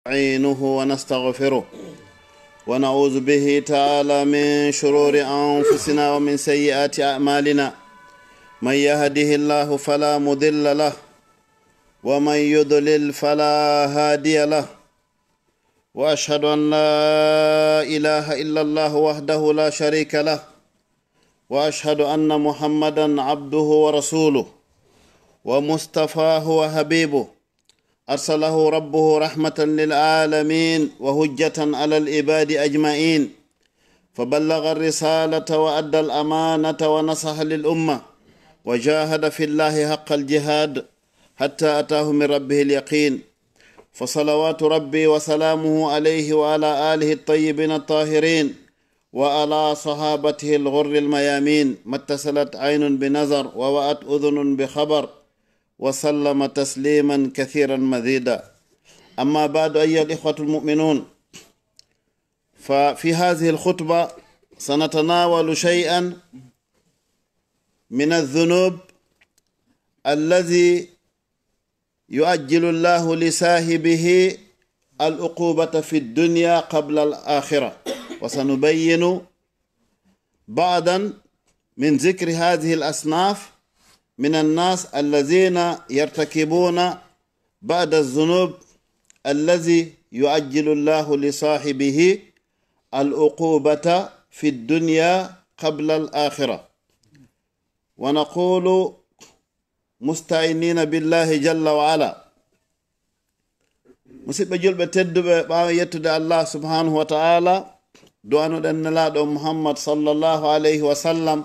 نستعينه ونستغفره ونعوذ به تعالى من شرور أنفسنا ومن سيئات أعمالنا. من يهده الله فلا مضل له ومن يضلل فلا هادي له، وأشهد أن لا إله إلا الله وحده لا شريك له، وأشهد أن محمدا عبده ورسوله ومصطفاه وحبيبه، أرسله ربه رحمة للعالمين وهجة على العباد أجمعين، فبلغ الرسالة وأدى الأمانة ونصح للأمة وجاهد في الله حق الجهاد حتى أتاه من ربه اليقين. فصلوات ربي وسلامه عليه وعلى آله الطيبين الطاهرين وعلى صحابته الغر الميامين، ما اتصلت عين بنظر ووأت أذن بخبر، وسلم تسليما كثيرا مزيدا. أما بعد، أيها الإخوة المؤمنون، ففي هذه الخطبة سنتناول شيئا من الذنوب الذي يؤجل الله لصاحبه العقوبة في الدنيا قبل الآخرة، وسنبين بعضا من ذكر هذه الأصناف من الناس الذين يرتكبون بعض الذنوب الذي يؤجل الله لصاحبه العقوبة في الدنيا قبل الآخرة. ونقول مستعينين بالله جل وعلا. مسيب جلب تدب يتد الله سبحانه وتعالى دوانو دن لا محمد صلى الله عليه وسلم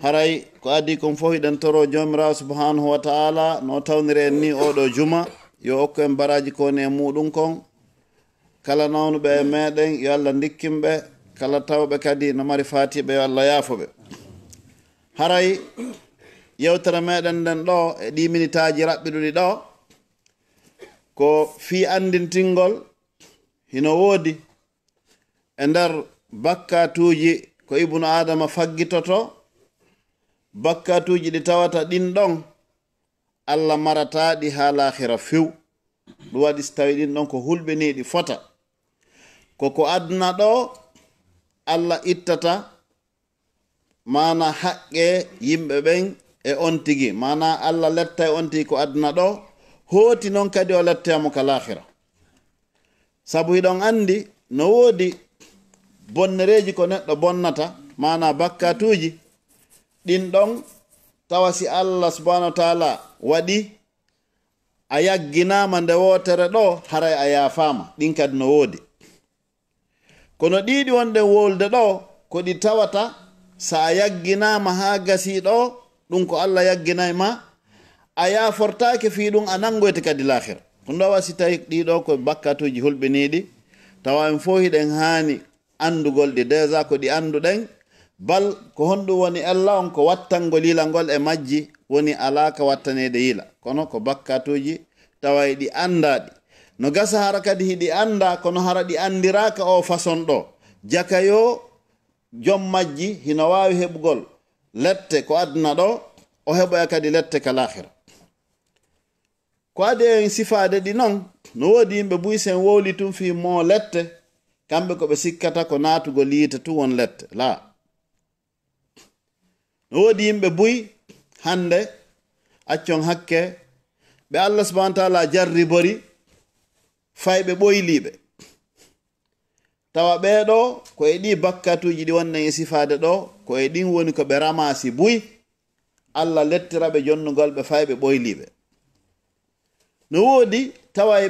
haray ko addi kon fof iɗen toro jomirawo subhanahu wa ta'ala no tawnire en ni oɗo juma yo hokku en baraji koni e muɗum kon. kala nawnuɓe e meɗen yo Allah dikkimɓe, kala tawɓe kadi no mari fatiɓe yo Allah yaafoɓe. haray yewtere meɗen nden ɗo e ɗi minitaji raɓɓiɗuɗi ɗo ko fi andintingol hino woodi e nder bakkatuji ko ibnu adama faggitoto, bakkatuji ɗi tawata ɗin ɗon Allah marataɗi ha lahira few. ɗum waɗi so tawi ɗin ɗon ko hulɓiniɗi fota koko aduna ɗo Allah ittata mana haqqe yimɓe ɓen e on tigi, mana Allah letta e on tigi ko aduna ɗo, hooti noon kadi o lettamo ka lahira. sabu hiɗon andi no woodi bonnereji ko neɗɗo bonnata, mana bakkatuji ɗin ɗon tawa si Allah subhanahu wa ta'ala waɗi a yagginama nde wotere ɗo haray a yafama, ɗin kadi no woodi. kono ɗiɗi wonɗen wolde ɗo ko ɗi tawata sa a yagginama ha gasi ɗo ɗum ko Allah yagginay ma a yafortake fi ɗum a nangoyte kadi lahira. ɗum ɗo wasi tawi ɗiɗo ko bakkatuji hulɓiniɗi tawa en fo hiɗen hani andugol ɗi déjà ko ɗi anduɗen, bal ko honɗum woni Allah on ko wattango lila ngol e majji woni alaka wattanede yila. kono ko bakkatuji taway ɗi andaɗi no gasa hara kadi hiɗi anda, kono hara ɗi andiraka o façon ɗo. jakayo jom majji hino wawi heɓugol lette ko aduna ɗo, o heɓoya kadi lette ka lahira. ko adi en sifade ɗi noon no woodi yimɓe buy sen wowli tum fi mo lette, kamɓe ko ɓe sikkata ko natugol yiite tu won lette. la no woodi yimɓe buy hande accon hakke ɓe Allah subhanahu wa ta'ala jarribori fayɓe ɓoyliɓe, tawa ɓeɗo ko e ɗi bakkatuji ɗi wonnen e sifade ɗo ko e ɗin woni ko ɓe ramasi buy Allah lettiraɓe jonnugol ɓe fayɓe ɓoyliɓe. no woodi taway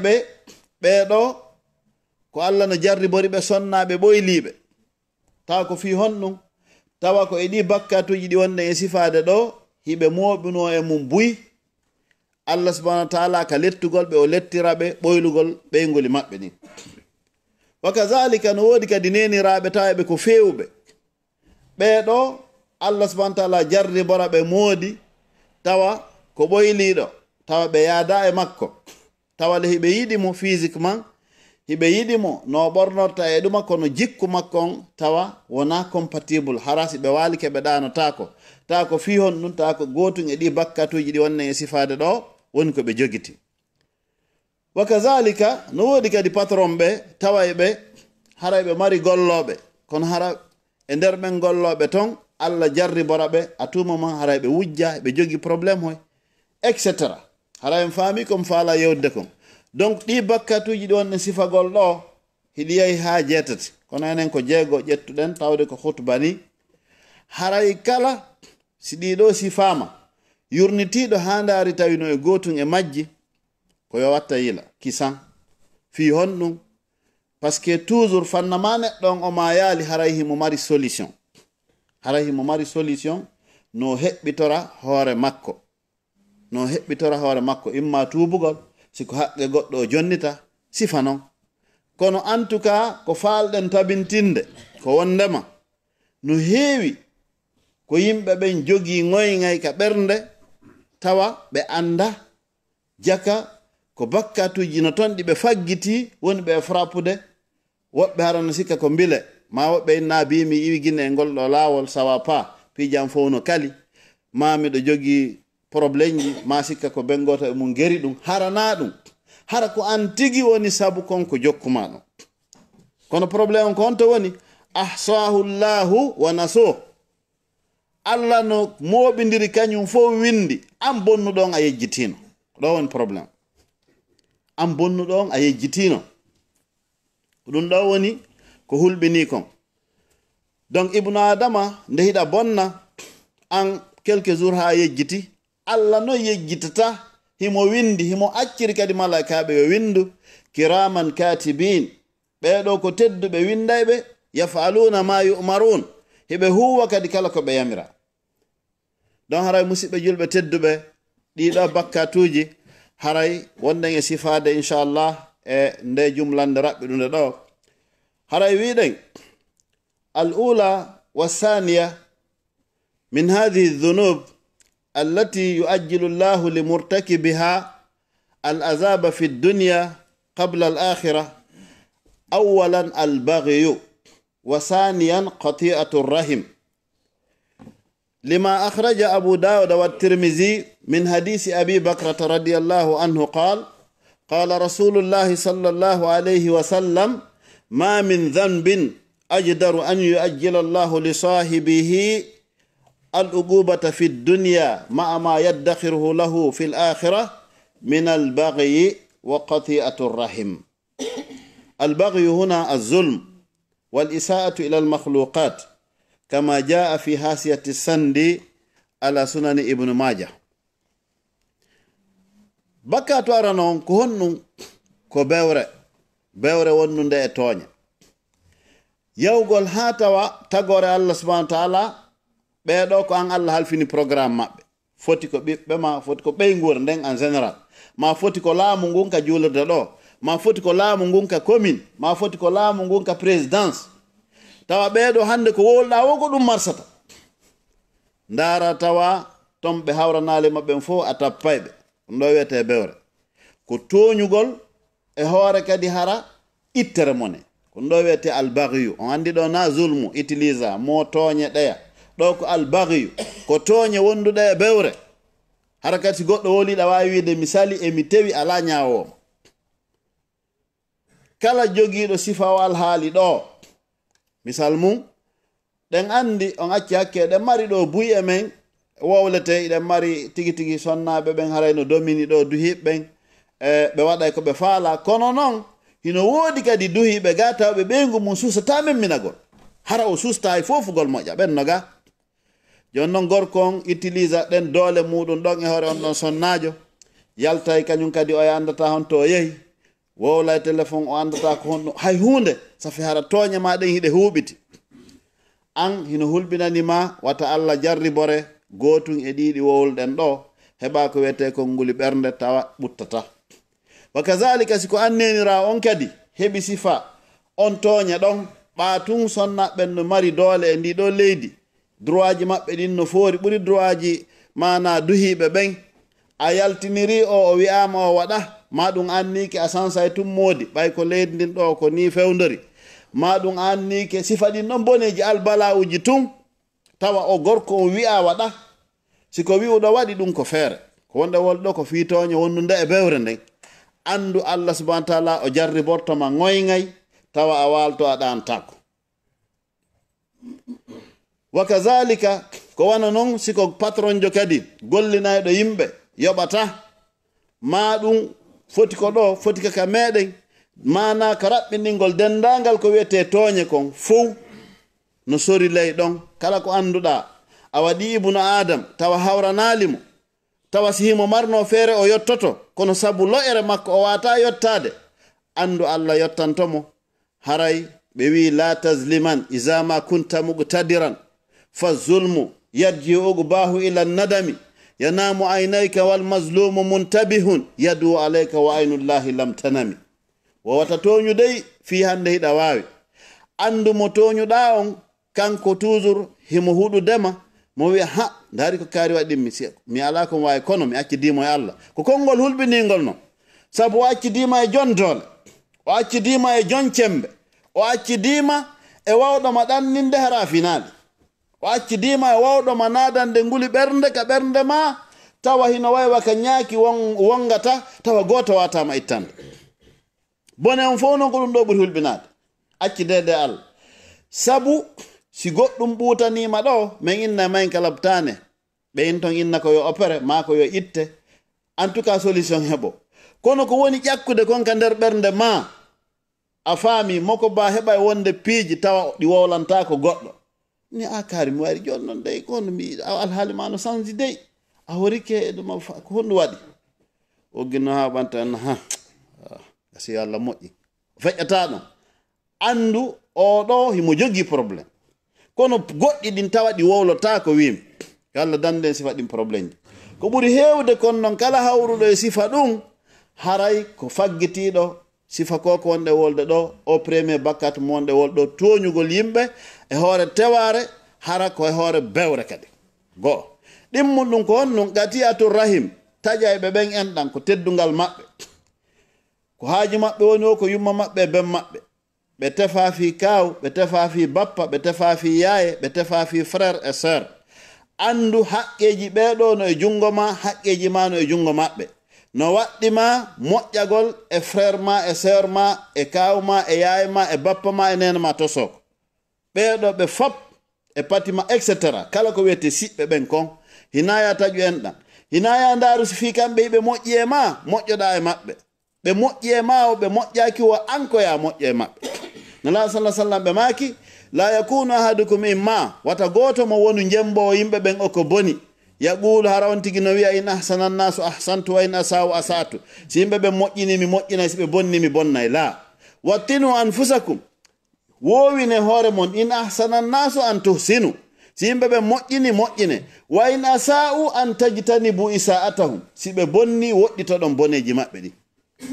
ɓeɗo ko Allah no jarribori ɓe sonnaɓe ɓoyliɓe, tawa ko fi honɗum tawa ko e ɗi bakkatuji ɗi wonde e sifade ɗo hiɓe moɓuno e mum buy Allah subhanahu wa ta'ala ka lettugol ɓe o lettiraɓe ɓoylugol ɓeygoli maɓɓe ni. wa kazalika no woodi kadi neniraɓe tawaɓe ko fewɓe, ɓeɗo Allah subhanahu wa ta'ala jarribora ɓe moodi tawa ko ɓoyliɗo, tawa ɓe yaada e makko, tawale hiɓe yiɗimo physiquement, hiɓe yiɗimo no ɓornorta e ɗuma, kono jikku makko on tawa wona compatible, harasi ɓe wali keɓe ɗanotako, tawa ko fi hon ɗum, tawa ko gotum e ɗi bakkatuji ɗi wonne e sifade ɗo woni ko ɓe jogiti. wa kazalika no wodi kadi patron ɓe tawayɓe haray ɓe mari golloɓe kono hara e nder ɓen golloɓe ton Allah jarribora ɓe a tuma man haray ɓe wujja ɓe jogi probléme hoy etc. haray en faami comme faala yewde kon donc ɗi bakkatuji ɗi wonne sifagol ɗo hiɗi yehi ha jeetati kono enen ko jeego ƴettuɗen tawde ko hutba ni haray kala si ɗiɗo sifama yurnitiɗo ha ndaari tawino e gotum e majji ko yo watta yila kisan fi honɗum par ce que toujours fanna ma neɗɗon o ma yaali haray himo mari solution haray himo mari solution no heɓɓitora hoore makko no heɓɓitora hoore makko imma tubugol siko haqqe goɗɗo o jonnita sifa non kono en tout cas ko falɗen tabintinde ko wondema no heewi ko yimɓe ɓen jogii ŋoyŋay ka ɓernde tawa ɓe anda jaka ko bakkatuji no ton ɗi ɓe faggiti woni ɓe frappude woɓɓe harano sikka ko mbile ma woɓɓe inna bimi iwiguinne e ngolɗo laawol sawa pa pijam fof no kali ma miɗo jogii probléme ji ma sikka ko bengoto e mum geri ɗum harana ɗum hara ko an tigi woni sabu konko jokkuma ɗum kono probléme on ko honto woni ahsahu llahu wa naso Allah no moɓidiri kañum fof windi an bonnuɗon a yejjitino ɗo woni probléme an bonnuɗon a yejjitino ɗum ɗo woni ko hulɓini kon donc ibnu adama nde hiɗa bonna an quelques jours ha yejjiti Allah no yejjitata himo windi himo acciri kadi malaikaɓe yo windu kiraman katibin ɓeɗo ko tedduɓe windayɓe yafaluna ma yu'marun heɓe huwa kadi kala ko ɓe yamira don haray musidɓe julɓe tedduɓe ɗiɗo bakkatuji haray wonden e sifade inchallah e nde jumlande raɓɓiɗunde ɗo haray wiɗen al ula wasaniya min hadihi dhunub التي يؤجل الله لمرتكبها العذاب في الدنيا قبل الآخرة أولا البغي وثانيا قطيعة الرحم لما أخرج أبو داود والترمذي من حديث أبي بكرة رضي الله عنه قال قال رسول الله صلى الله عليه وسلم ما من ذنب أجدر أن يؤجل الله لصاحبه العقوبة في الدنيا مع ما يدخره له في الآخرة من البغي وقطيعة الرحم. البغي هنا الظلم والإساءة إلى المخلوقات كما جاء في حاشية السند على سنن ابن ماجه. بكات وارانون كهنون ko bewre wonnunde e tooña yawgol ha tawa tagore Allah subhanahu wa ta'ala ɓeɗo ko an Allah halfini programme maɓɓe foti ko ɓiɓɓe ma foti ko ɓeyngure nden en général ma foti ko laamu ngun ka juulirde ɗo ma foti ko laamu ngun ka commune ma foti ko laamu ngun ka présidence tawa ɓeɗo hande ko wolɗa wo ko ɗum marsata ndara tawa ton ɓe hawranali maɓɓen fof a tappayɓe ɗum ɗo wiyete bewre ko toñugol e hoore kadi hara ittere mone ko ɗo wiyete albaghiyu on andi ɗo na zulmu utilisa mo tooñe ɗeya ɗo ko albaghiyu ko tooñe wonduɗe e bewre hara kadi goɗɗo woliɗa wawi wiide misali emi tewi ala ñawomo kala jogiiɗo sifawal haali ɗo misal mum ɗen andi on acci hakke ɗen mari ɗo buy e men wowlete iɗen mari tigi tigi sonnaɓe ɓen harayno domini ɗo duhiɓɓen ɓe waɗay ko ɓe faala kono noon hino woodi kadi duhiɓe ga tawɓe ɓeygu mum susata memminagol hara o susta e fofugol moƴƴa ɓen no ga jon noon gorko on utilisa ɗen doole muɗum ɗon e hoore on ɗon sonnajo yaltay kañum kadi o andata honto o yehi wowlay téléphone o andata ko honɗum hay hunde safi hara tooñe ma ɗen hiɗe huuɓiti an hino hulɓinanima wata Allah jarribore gotum e ɗiɗi wowlɗen ɗo heɓa ko wiyete konnguli ɓernde tawa ɓuttata wa kazalika siko annenira on kadi heɓi sifa on tooña ɗon ɓatun sonnaɓɓen no mari doole e ndiɗo leydi droit ji maɓɓe ɗin no foori ɓuri droit ji mana duhiɓe ɓen a yaltiniri o wi'ama o waɗa ma ɗum annike a sansa e tummodi ɓay ko leydi ndin ɗo ko ni fewdori ma ɗum annike sifa ɗin ɗon boneji albala uji tun tawa o gorko o wi'a waɗa siko wi'uɗo waɗi ɗum ko feere ko wonde wolɗo ko fiitoño wonnude e bewre nden andu Allah subhanahu wa ta'ala o jarribortoma ngoygay tawa a walto a ɗantako. Wa kazalika ko wana non siko patron jo kadi gollinayɗo yimɓe yoɓata ma ɗum foti ko ɗo foti kaka meɗen mana ka raɓɓinɗingol dendagal ko wiyete tooñe kon fof no sori ley ɗon. Kala ko anduɗa a waɗi ibnu adam tawa hawranalimo, tawa si himo marno feere o yottoto kono sabu lo'ere makko o wata yottade, andu Allah yottantomo. Haray ɓe wi la tazliman isama kunta muqtadiran fa zulmu yarji uqbahu ila nadami yanamu aynayka wal mazlumu muntabihun yadu alayka wa aynullahi lam tanami. Wowata toñudey fi hande hiɗa wawi andu mo toñuɗa on kanko toujours himo huɗudema mo wiya ha dari ko kaari waɗimmi mi ala ko wawi kono mi accidimo e Allah ko konngol hulɓiningol non, sabu o accidima e jon dole, o accidima e jon cembe, o accidima e wawɗoma ɗanninde hara finali, o accidima e wawɗoma nadande nguli ɓernde ka ɓernde ma tawa hino waywa ka ñaaki wongata tawa goto watama ittande. Bone on fof noon ko ɗum ɗo ɓuri hulɓinade accidede Allah, sabu si goɗɗum ɓuutanima ɗo min inna mayn kalabtane ɓe in ton inna ko yo opére ma ko yo itte, en tout cas solution heɓo. Kono ko woni ƴakkude konka nder ɓernde ma a faami moko ba heɓa wonde piiji tawa ɗi wowlanta ko goɗɗo ni a kaari mi wari joni noon dey kono mi alhaali ma no sanji dey a horike ɗum ko honɗum waɗi oggino ha ɓanta ha si Allah moƴƴi feƴƴata ɗon andu oɗo himo jogii probléme. Kono goɗɗi ɗin tawa ɗi wowlota ko wimi Allah danden sifa ɗin probléme ji ko ɓuri hewde kon noon kala hawruɗo e sifa ɗum haray ko faggitiɗo sifa ko wonɗe wolde ɗo o premier bakkat mo wonɗe wolde ɗo toñugol yimɓe e hoore teware hara ko e hoore bewre kadi goo ɗimmum ɗum ko hon nun gatiyatul rahim taƴa e ɓe ɓen enɗan ko teddungal maɓɓe ko haaji maɓɓe woni o ko yumma maɓɓe e ben maɓɓe ɓe tefa fi kaw, ɓe tefa fi bappa, ɓe tefa fi yaaye, ɓe tefa fi frère et sœur. Andu haqqeji ɓeɗo no e jungo ma, haqqeji ma no e jungo maɓɓe. No waɗɗima moƴƴagol e frère ma e sœur ma e kaw ma e yaaye ma e bappa ma e nene ma tosoko. Ɓeɗo ɓe fop e patima etc. Kala ko wiyete siɓɓe ɓen kon hinaya taƴu en ɗan. Hinaya ndaru si fi kamɓe ɓe moƴƴi e ma moƴƴoɗa e maɓɓe. Ɓe moƴƴi e ma o ɓe moƴƴaki wo ankoya moƴƴo e maɓɓe. Nala sallallahu sallam ɓe maki la yakunu ahadukum imma wata goto mo wonu jembo yimɓe ɓen o ko boni yaqulu hara on tigi no wiya in ahsana nnasu ahsantu wa in asa'u asa'tu. Si yimɓe ɓe moƴƴini mi moƴƴinay, si ɓe bonni mi bonnay. La wattinu anfusakum wowine hoore mon in ahsana nnasu an tuhsinu. Si yimɓe ɓe moƴƴini moƴƴine wa in asa'u an tajtanibu isa'atahum. Si ɓe bonni woɗɗitoɗon boneji maɓɓe ɗi.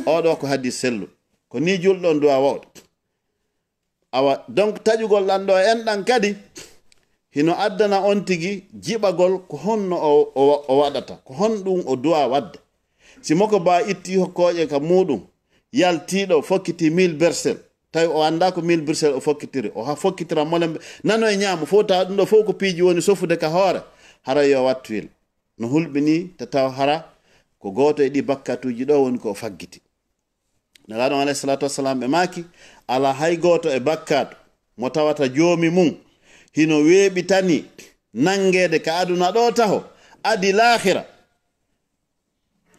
Oɗo ko hadis sellu ko ni julɗon duwa wawɗo awa donc taƴugol ɗan ɗo enɗan kadi hino addana on tigi jiɓagol ko honno o waɗata ko honɗum o duwa wadde. Si moko ba itti hokkoje ka muɗum yaltiɗo fokkiti 1000 bersel tawi o anda ko 1000 bersel o fokkitiri o ha fokkitira molembe nano e ñaamo fo tawa ɗum ɗo fof ko piiji woni sofude ka hoore hara yo wattuyel no hulɓini ta taw hara ko goto e ɗi bakkatuji ɗo woni ko faggiti. Nelaɗo alayhi salatu wassalam ɓe maki ala hay goto e bakkatu mo tawata joomi mum hino weeɓitani nangede ka aduna ɗo taho adi lahira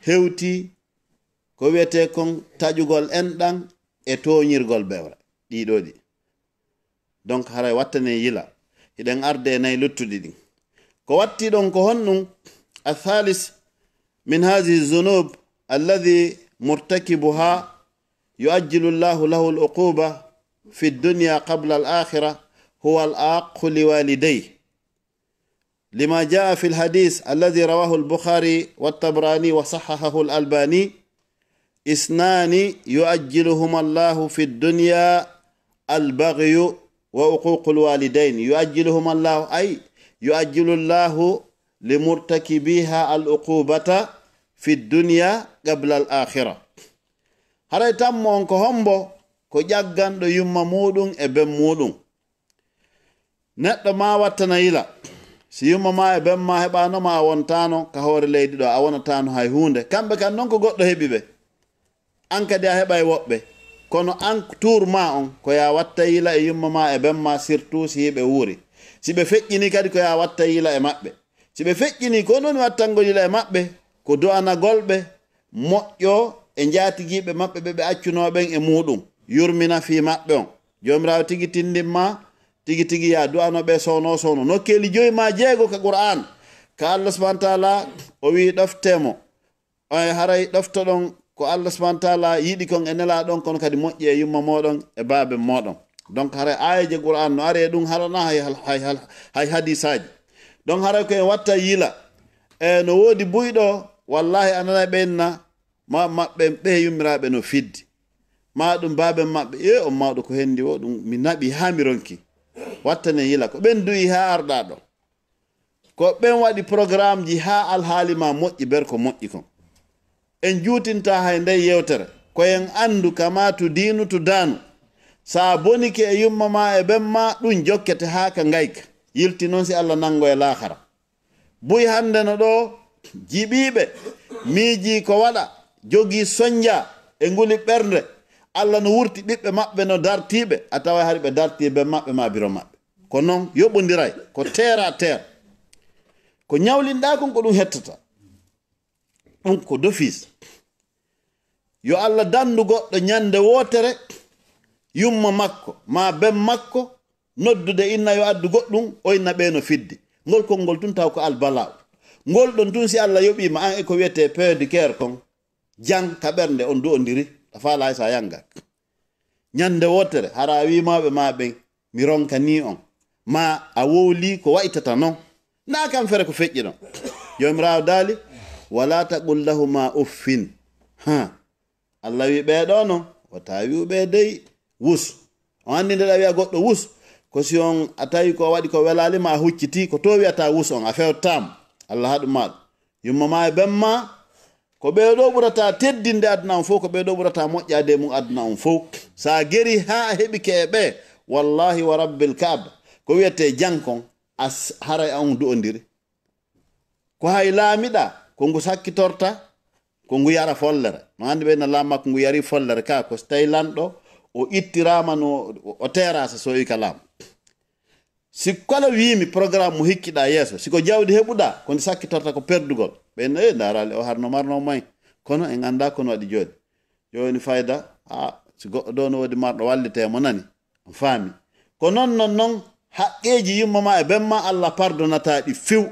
hewti ko wiyete kon taƴugol enɗan e toñirgol bewre ɗiɗo ɗi. Donc haray wattane yila hiɗen arde e nayi luttuɗi ɗin ko watti ɗon ko honɗum athalis min hadihi zunub alladhi murtakibuha يؤجل الله له العقوبة في الدنيا قبل الآخرة هو العاق لوالديه لما جاء في الحديث الذي رواه البخاري والطبراني وصححه الألباني اثنان يؤجلهما الله في الدنيا البغي وعقوق الوالدين. يؤجلهما الله أي يؤجل الله لمرتكبيها العقوبة في الدنيا قبل الآخرة. haray tammo on ko hombo ko ƴagganɗo yumma muɗum e ben muɗum. Neɗɗo ma wattana yila si yumma ma e ben ma heɓanoma a wontano ka hoore leydi ɗo a wonatano hay hunde kamɓe kan noon ko goɗɗo heɓi ɓe an kadi a heɓa e woɓɓe kono an tour ma on ko ya watta yila e yumma ma e bemma surtout si ɓe wuuri si ɓe feƴƴini kadi ko ya watta yila e maɓɓe si ɓe feƴƴini ko noon wattangol yila e maɓɓe ko do'anagolɓe moƴƴo e jaatigiɓe maɓɓe ɓe ɓe accunoɓen e muɗum yurmina fi maɓɓe on jomirawo tigi tindinma tigi tigi ya du'anoɓe sowno sowno nokkeli joyi ma jeego ka qur'an ka Allah subhanahu wa ta'ala o wi ɗoftemo haray ɗoftoɗon ko Allah subhanahu wa ta'ala yiɗi kon e nela ɗon kono kadi moƴƴi e yumma moɗon e baabe moɗon donc haray ayaje qur'an no ari e ɗum harana hay hadisaji donc haray ko en watta yila e no woodi buyɗo wallahi anana ɓenna ma maɓɓe ɓe yummiraɓe no fiddi ma ɗum baabe maɓɓe on mawɗo ko hendi o ɗum mi naɓi ha mi ronki wattane yila ko ɓen du'i ha arɗa ɗo ko ɓen waɗi programme ji ha alhaali ma moƴƴi ber ko moƴƴi kon en juutinta hay nde yewtere koyen andu kamatu dinu to danu sa bonike e yumma ma e ɓenma ɗum jokkete ha ka ngayka yilti noon si Allah nango e lahara buy hande no ɗo jiɓiɓe miiji ko waɗa jogi soñja e nguli ɓernde Allah no wurti ɓiɓɓe maɓɓe no dartiɓe a tawa hari ɓe dartiɓe maɓɓe ma biro maɓɓe ko noon yoɓodiray ko terre à terre ko ñawlinɗa kon ko ɗum hettata ɗum ko d'office yo Allah dandu goɗɗo ñande wotere yumma makko ma ben makko noddude inna yo addu goɗɗum o inna ɓe no fiddi ngol konngol tun taw ko albalaw ngol ɗon tun si Allah yoɓima an e ko wiyete pédicaire kon jang ka ɓernde on du'odiri a faala sa yanga ñande wotere hara wimaɓe ma ɓen mi ronka ni on ma a wowli ko waytata noon na kam fere ko feƴƴi ɗon jomirawo daali wala taqul lahuma uffin Allah wi ɓeɗo noon wata wiɓe dey wus on andi nde ɗa wiya goɗɗo wus ko si on a tawi ko waɗi ko welalima a hucciti ko to wiyata wus on a fewtama Allah haɗum maɗum yumma ma e bemma ko ɓeɗo ɓurata teddinde aduna on fof ko ɓeɗo ɓurata moƴƴade mum aduna on fof sa geri ha a heɓike e ɓe wallahi wa rabbil kaaba ko wiyete jankon a haray on du'odiri ko hay laamiɗa ko ngu sakkitorta ko ngu yara follere no andi ɓe no lamma ko ngu yari follere ka ko so tawi lanɗo o ittirama no o terasa so wi ka laam si kala wimi programme mo hikkiɗa yeeso siko jawdi heɓuɗa ko ndi sakkitorta ko perdugol ɓen darali o harno marno may kono en anda kono waɗi joni joni fayda si goɗɗo ɗo no wodi marɗo wallitemo nani on faami ko non haqqeji yummama e bemma Allah pardonataɗi few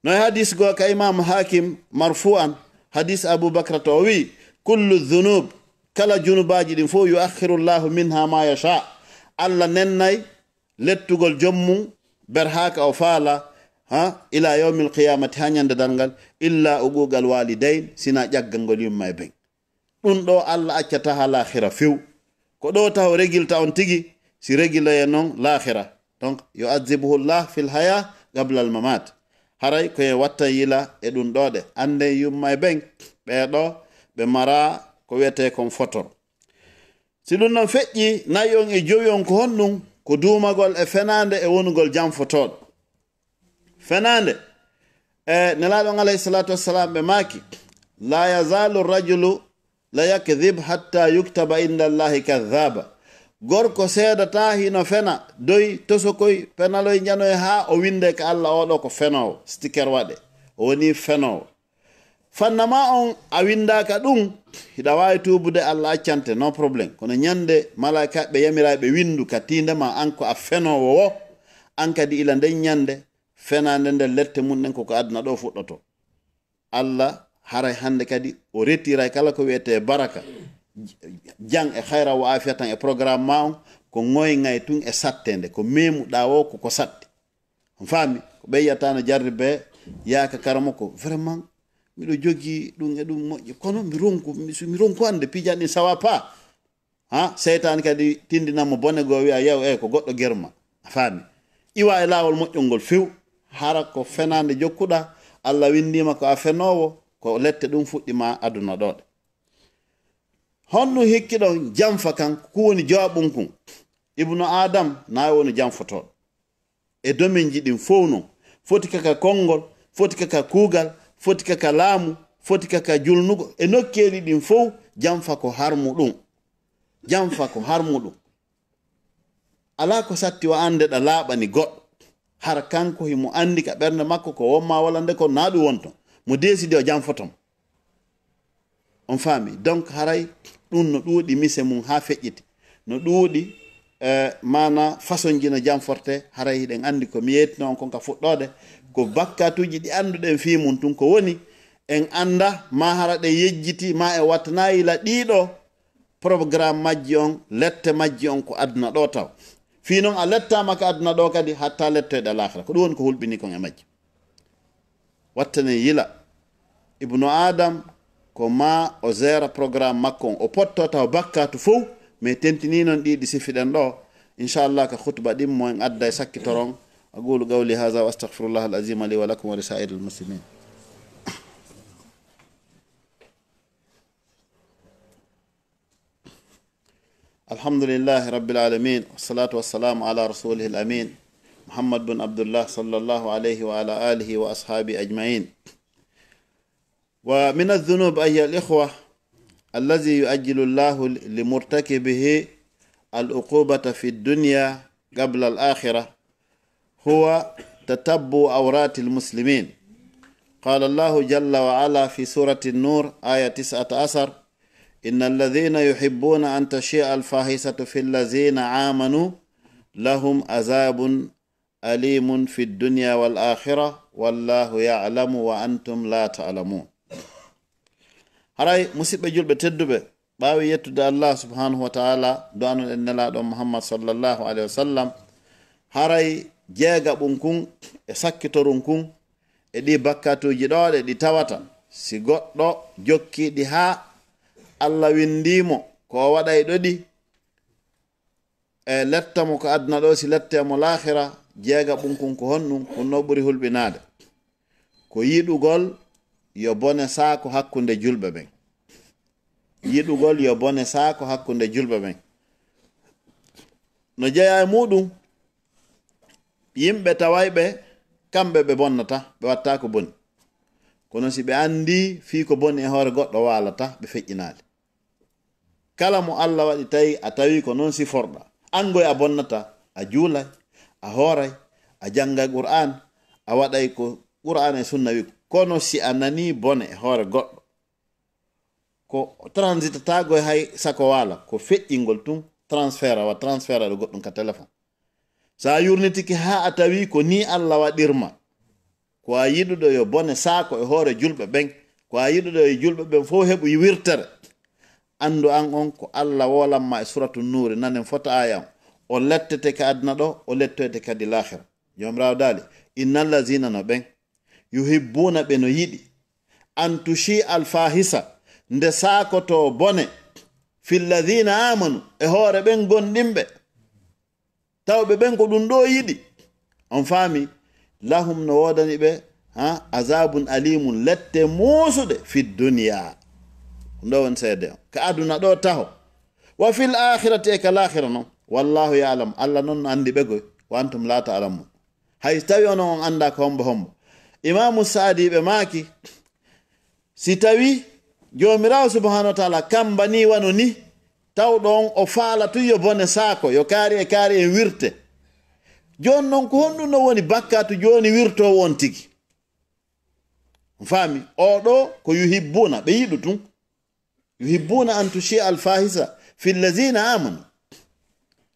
no hadis go ka imam hakim marfu'an hadis aboubacre to o wi kullu dhunub kala junubaji ɗin fof yuakhiru llahu minha ma yasha Allah nennay lettugol jommum ber haka o faala ila yawmil qiyamati ha ñande dalngal illa uqugal walidain sina ƴaggal ngol yumma e ben ɗum ɗo Allah accata ha lahira few ko ɗo taw regilta on tigi si regiloye noon lahira donc yo azibuhu llah fil haya qabla al mamat haray koye watta yila e ɗum ɗoɗe ande yumma e ben ɓeɗo ɓe mara ko wiyete kon fotor si ɗum noon feƴƴi nayi on e jowi on ko honɗum ko duumagol e fenande e wonugol janfotoɗo fenande e nelaɗon alayhi salatu wassalam ɓe maaki la yazalu rajulu la yakdhib hatta yuktaba inda allahi kadhaba gorko seedata hino fena doy tosokoy penaloy janoy ha o winde ka Allah oɗo ko fenowo sticker waɗe o woni fenowo fannama on a windaka ɗum hiɗa wawi tubude Allah accante no probléme kono ñande malaika ɓe yamiraɓe windu ka tindema an ko a fenowo wo an kadi ila nden ñande fenande nder lette mum ɗen koko aduna ɗo fuɗɗoto Allah haray hande kadi o rettiray kala ko wiyete baraka jang e hayra wo afiya tan e programme ma on ko ŋoyŋay tun e sattende ko memuɗa o koko satti on faami ko ɓeyyatano jarri be yaaka karamo ko vraiment miɗo jogi ɗum e ɗum moƴƴi kono mi ronku ande pijan ɗin sawa pa seytane kadi tindinamo bone goo wiya yew ko goɗɗo guerma a faami iwa e lawol moƴƴol ngol few hara ko fenande jokkuɗa Allah windima ko a fenowo ko lette ɗum fuɗɗima aduna ɗoɗe honɗum hikkiɗon jamfa kan ko woni jawaɓum kun ibnu adam na woni jamfotoɗo e domin ji ɗin fof non foti kaka konngol foti kaka kuugal foti kaka laamu foti kaka julnugo e nokkeeli ɗin fof jamfa ko harmuɗum jamfa ko harmuɗum ala ko satti o ande ɗa laaɓani goɗɗo har kanko himo andi ka ɓernde makko ko wonma walla nde ko na ɗum wonton mo desidi o jamfotom on faami donc haray ɗum no ɗuuɗi mise mum ha feƴƴiti no ɗuuɗi mana façon ji no jamforte haray hiɗen andi ko mi yetino on kon ka fuɗɗode ko bakkatuji ɗi anduɗen fi mum tun ko woni en anda ma hara ɗe yejjiti ma e wattanayila ɗiɗo programme majji on lette majji on ko aduna ɗo taw fi noon a lettama ko aduna ɗo kadi hatta lettoyɗe lahira ko ɗum woni ko hulɓini kon e majji wattane yila ibnu adam ko ma o gera programme makko on o potto taw bakkatu fof mais tentini noon ɗiɗi sifiɗen ɗo inchallah ka khutba ɗimmo en adda e sakkitoron aqulu qawli hadha wa astaghfirullah al-azim li wa lakum wa li sa'iril muslimin الحمد لله رب العالمين والصلاة والسلام على رسوله الأمين محمد بن عبد الله صلى الله عليه وعلى آله وأصحابه أجمعين. ومن الذنوب أيها الإخوة الذي يؤجل الله لمرتكبه العقوبة في الدنيا قبل الآخرة هو تتبع عورات المسلمين. قال الله جل وعلا في سورة النور آية 19: إن الذين يحبون أن تشيع الفاحشة في الذين آمنوا لهم عذاب أليم في الدنيا والآخرة والله يعلم وأنتم لا تعلمون. haray musidɓe julɓe tedduɓe ɓaawi yettude allah subhanahu wa taala do'anon en nelaɗo muhammad sallallahu alaihi wasallam haray jeegaɓum kun e sakkitorum kun e ɗi bakkatuji ɗoɗe ɗi tawata si goɗɗo jokkiɗi ha Allah windimo ko waɗay ɗoɗi e lettamo ko aduna ɗo si lettemo lahira jeega ɓunkun ko honɗum hunno ɓuri hulɓinade ko yiɗugol yo bone saako hakkunde julɓe ɓen yiɗugol yo bone saako hakkunde julɓe ɓen no jeeya e muɗum yimɓe tawayɓe kamɓe ɓe bonnata ɓe watta ko boni kono si ɓe andi fii ko boni e hoore goɗɗo walata ɓe feƴƴinade kala mo Allah waɗi tawi a tawi ko noon siforɗa angoy a bonnata a juulay a hooray a jangay qur'an a waɗay ko qur'an e sunna wi kono si a nani bone e hoore goɗɗo ko transitatagoy hay sako wala ko feƴƴingol tun transfert wa transfert ɗo goɗɗum ka téléphone sa yurnitiki ha a tawi ko ni Allah waɗirma ko a yiɗuɗo yo bone saako e hoore julɓe ɓen ko a yiɗuɗo e julɓe ɓen fof heɓu wirtere andu an on ko Allah wolanma e suratu nuri nanen fota aya o lettete ka aduna ɗo o lettoyte kadi lahira jomirawo dali innal lazina no ɓen yuhibbuna ɓe no yiɗi an tushi alfahisa nde sakoto bone fil ladina amanu e hoore ɓen gonɗinɓe tawɓe ɓen ko ɗum ɗo yiɗi on faami lahum no wodani ɓe azabun alimun lette musuɗe fi duniya ɗo won seede on ka aduna ɗo taho wa fil akhirati e ka lahira noon wallahu ya'lam Allah noon no andi ɓegoy wa antum la ta'lamun hay tawi onon on anda ko hombo hombo imamu saadi ɓe maaki si tawi jomirawo subhanahu wa ta'ala kambani wano ni tawɗo on o faala tuyo bone saako yo kaari e wirte joni noon ko honɗum no woni bakkatu joni wirto won tigi faami oɗo ko yuhibbuna ɓe yiɗu tun yuhibbuna an tushi alfahisa fi allazina amanu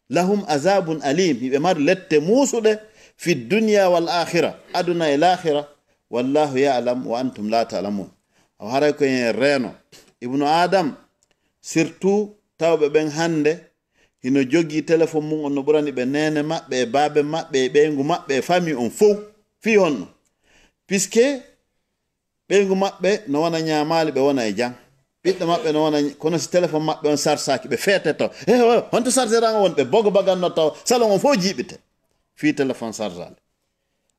lahum azabun alim hiɓe mari lette musuɗe fi dunya wal akhira aduna e l'akhira wallahu ya'lam wa antum la ta'lamun aw haray ko en reno ibnu adam surtout tawɓe ɓen hande hino jogi téléphone mum on no ɓurani ɓe nene maɓɓe e baabe maɓɓe e ɓeygu maɓɓe e famille on fof fi honno puisque ɓeygu maɓɓe no wona ñamali ɓe wona e jang ɓiɗɗo maɓɓe no wona kono si téléphone maɓɓe on sarsaki ɓe feeteto honto chargeur on ɓe bogo baganno taw salon on fof jiɓite fi téléphone chargeale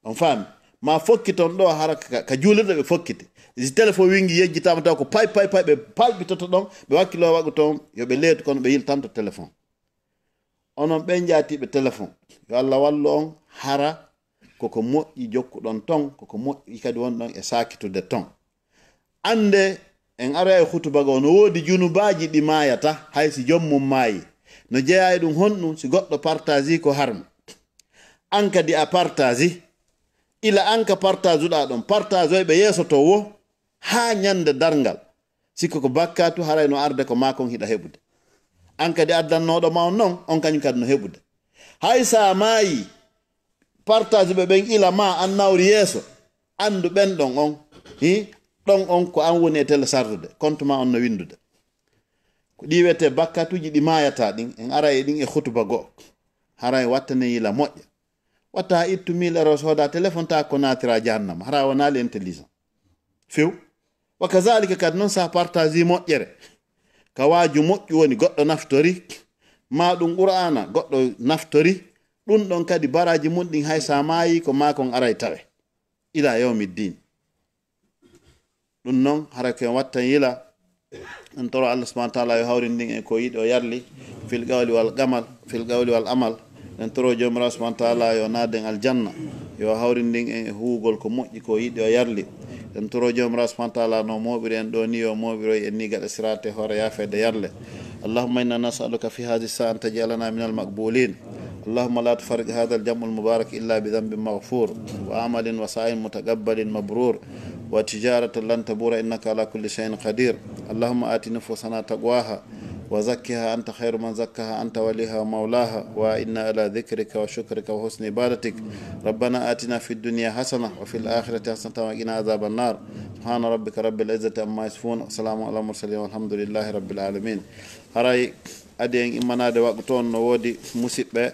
on faami ma fokkiton ɗo hara ka juulirɗo ɓe fokkite si téléphone wingi yejjitama taw ko pay ɓe palɓitoto ɗon ɓe wakkilo waɗu toon yoɓe leetu kono ɓe yiltanto téléphone onon ɓen jaatiɓe téléphone yo Allah wallu on hara koko moƴƴi jokkuɗon ton koko moƴƴi kadi wonɗon e sakitude ton ande en ara e hutuba go no wodi junubaji ɗi mayata hay si jommum maayi no jeeya ɗum honɗum si goɗɗo partage ko harmi an kadi a partage ila an ka partage uɗa ɗon partage ɓe yeeso to wo ha ñande darngal sikko ko bakkatu haray no arde ko makon hiɗa heɓude an kadi addannoɗo ma on noon on kañum kadi no heɓude hay sa maayi partage ɓe ɓen ila ma an nawri yeeso andu ɓen ɗon on ɗon on ko an woni e tele sardude compte ma on no windude ko ɗi wiyete bakkatuji ɗi mayata ɗin en ara e ɗin e hutuba goo haray wattane yila moƴƴa watta ha ittu 1000 euros hoda téléphone ta ko natira jahannama hara wonali intelligent few wa kazalika kadi noon sa partage moƴƴere ka waaju moƴƴu woni goɗɗo naftori ma ɗum qur'ana goɗɗo naftori ɗum ɗon kadi baraji mum ɗin hay sa maayi ko makon aray tawe ila yawmiddin ɗum noon hara ko en wattan yila en toro Allah subhanahu wa ta'ala yo hawrindin en ko yiɗi o yarli fil qawli wal amal en toro jomirawo subhanahu wa ta'ala yo naaden aljanna yo hawrindin en e huugol ko moƴƴi ko yiɗi o yarli en toro jomirawo subhanahu wa ta'ala no moɓiri en ɗo ni yo moɓiroy en ni gaɗa sirate hoore yafede yarle allahumma inna nas'aluka fi hadhihi sa'a an taj'alana min al-maqbulin اللهم لا تفرق هذا الجمع المبارك إلا بذنب مغفور وعمل وسعي متقبل مبرور وتجارة لن تبور إنك على كل شيء قدير اللهم آت نفوسنا تقواها وزكها أنت خير من زكها أنت وليها ومولاها وإنا على ذكرك وشكرك وحسن عبادتك ربنا آتنا في الدنيا حسنة وفي الآخرة حسنة وقنا عذاب النار سبحان ربك رب العزة عما يصفون وسلام على المرسلين والحمد لله رب العالمين هراي أدين إمنا دي وقتون نودي مسيبة